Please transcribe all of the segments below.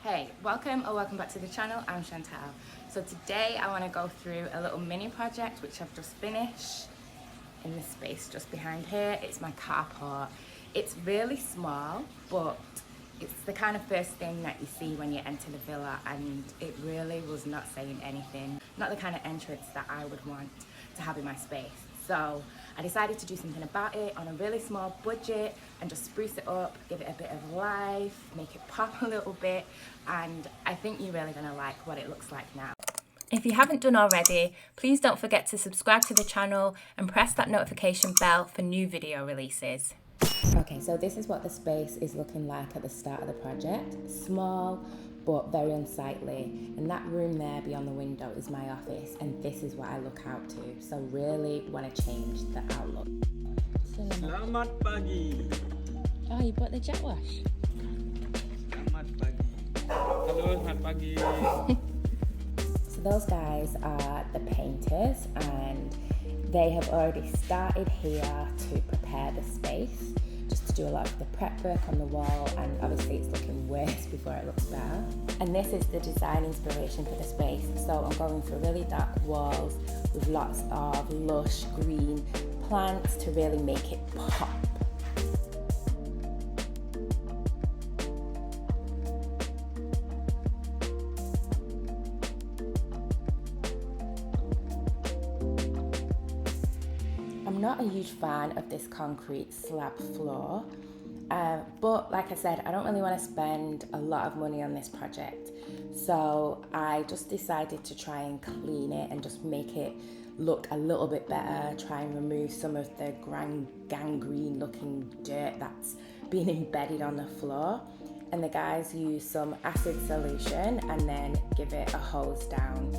Hey, welcome back to the channel. I'm Chantal. So today I want to go through a little mini project which I've just finished in the space just behind here. It's my carport. It's really small, but it's the kind of first thing that you see when you enter the villa, and it really was not saying anything. Not the kind of entrance that I would want to have in my space. So I decided to do something about it on a really small budget and just spruce it up, give it a bit of life, make it pop a little bit, and I think you're really gonna like what it looks like now. If you haven't done already, please don't forget to subscribe to the channel and press that notification bell for new video releases. Okay, so this is what the space is looking like at the start of the project. Small, but very unsightly. And that room there beyond the window is my office, and this is what I look out to. So really want to change the outlook. Selamat pagi. Oh, you bought the jet wash? Selamat pagi. Halo, selamat pagi. So those guys are the painters, and they have already started here to prepare the space, just to do a lot of the prep work on the wall, and obviously it's looking worse before it looks better. And this is the design inspiration for the space. So I'm going for really dark walls with lots of lush green plants to really make it pop. I'm not a huge fan of this concrete slab floor, but like I said, I don't really want to spend a lot of money on this project. So I just decided to try and clean it and just make it look a little bit better, try and remove some of the gangrene looking dirt that's been embedded on the floor. And the guys use some acid solution and then give it a hose down.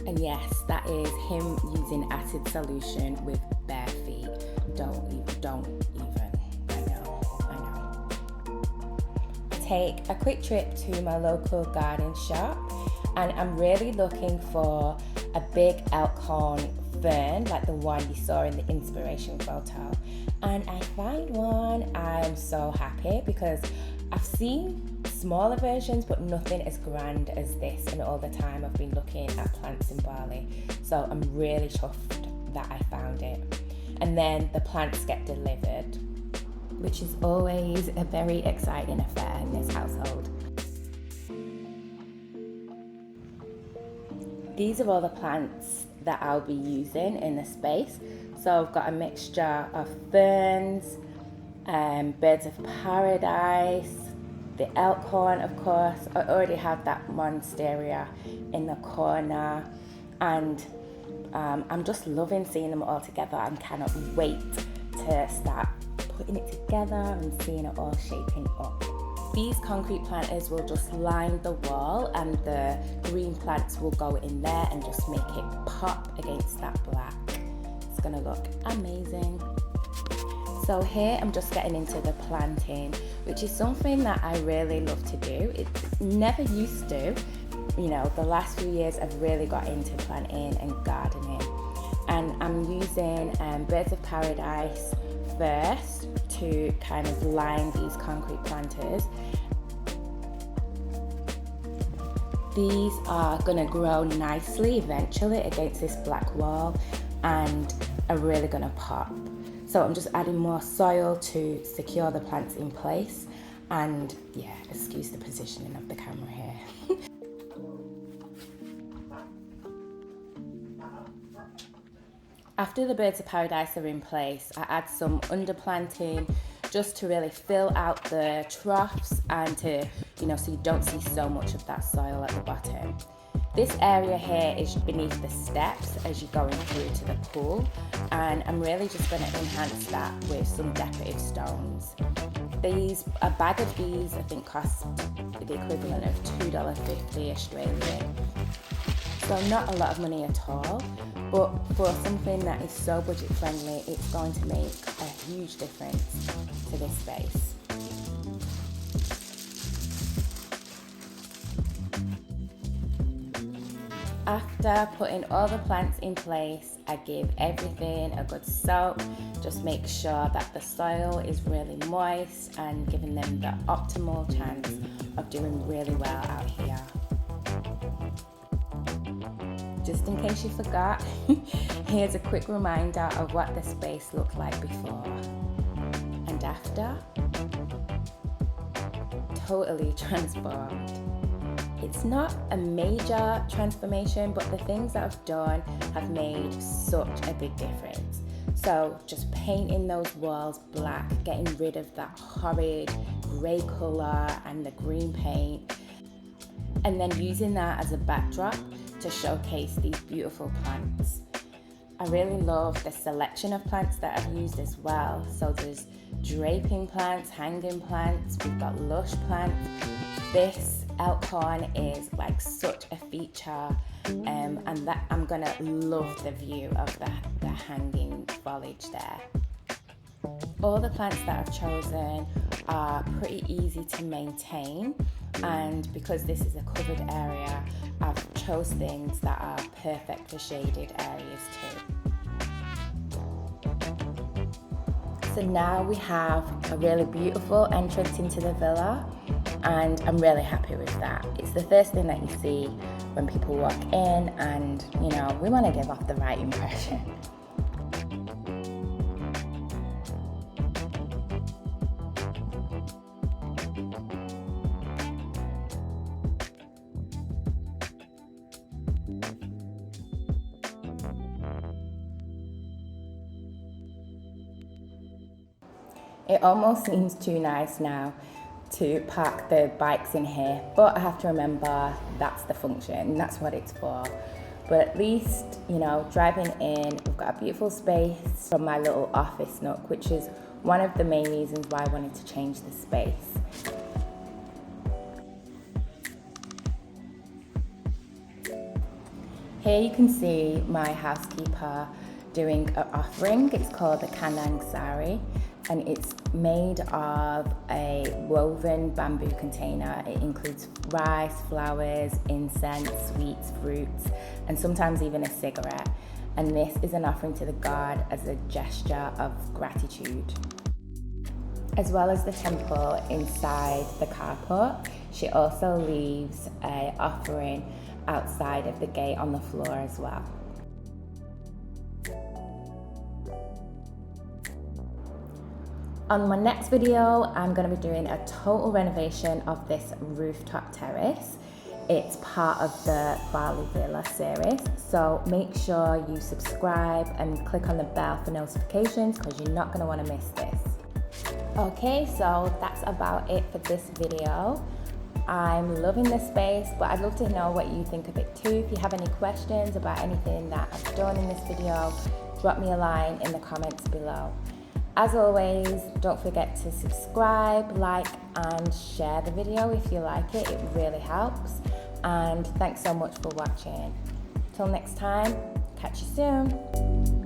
And yes, that is him using acid solution with bare feet. Don't even. I know. Take a quick trip to my local garden shop, and I'm really looking for a big elk horn fern like the one you saw in the inspiration photo. And I find one. I'm so happy because I've seen smaller versions, but nothing as grand as this in all the time I've been looking at plants in Bali. So I'm really chuffed that I found it. And then the plants get delivered, which is always a very exciting affair in this household. These are all the plants that I'll be using in the space. So I've got a mixture of ferns, birds of paradise, the elk horn, of course. I already have that monstera in the corner, and I'm just loving seeing them all together and cannot wait to start putting it together and seeing it all shaping up. These concrete planters will just line the wall, and the green plants will go in there and just make it pop against that black. It's gonna look amazing. So here I'm just getting into the planting, which is something that I really love to do. It never used to. You know, the last few years I've really got into planting and gardening. And I'm using birds of paradise first to kind of line these concrete planters. These are gonna grow nicely eventually against this black wall and are really gonna pop. So I'm just adding more soil to secure the plants in place, and yeah, excuse the positioning of the camera here. After the birds of paradise are in place, I add some underplanting just to really fill out the troughs and to, so you don't see so much of that soil at the bottom. This area here is beneath the steps as you're going through to the pool, and I'm really just going to enhance that with some decorative stones. A bag of these I think costs the equivalent of $2.50 Australian. So not a lot of money at all, but for something that is so budget friendly, it's going to make a huge difference to this space. After putting all the plants in place, I give everything a good soak. Just make sure that the soil is really moist and giving them the optimal chance of doing really well out here. Just in case you forgot, here's a quick reminder of what the space looked like before and after. Totally transformed. It's not a major transformation, but the things that I've done have made such a big difference. So just painting those walls black, getting rid of that horrid grey colour and the green paint, and then using that as a backdrop to showcase these beautiful plants. I really love the selection of plants that I've used as well. So there's draping plants, hanging plants, we've got lush plants. This elk horn is like such a feature, and that I'm gonna love the view of the hanging foliage there. All the plants that I've chosen are pretty easy to maintain, and because this is a covered area, I've chose things that are perfect for shaded areas too. So now we have a really beautiful entrance into the villa, and I'm really happy with that. It's the first thing that you see when people walk in, and you know, we want to give off the right impression. It almost seems too nice now to park the bikes in here, but I have to remember that's the function, that's what it's for. But at least, you know, driving in, we've got a beautiful space from my little office nook, which is one of the main reasons why I wanted to change the space. Here you can see my housekeeper doing an offering. It's called the Kanang sari, and it's made of a woven bamboo container. It includes rice, flowers, incense, sweets, fruits, and sometimes even a cigarette. And this is an offering to the god as a gesture of gratitude. As well as the temple inside the carport, she also leaves an offering outside of the gate on the floor as well. On my next video, I'm going to be doing a total renovation of this rooftop terrace. It's part of the BALI Villa series, so make sure you subscribe and click on the bell for notifications because you're not going to want to miss this. Okay, so that's about it for this video. I'm loving this space, but I'd love to know what you think of it too. If you have any questions about anything that I've done in this video, drop me a line in the comments below. As always, don't forget to subscribe, like, and share the video if you like it. It really helps. And thanks so much for watching. Till next time, catch you soon.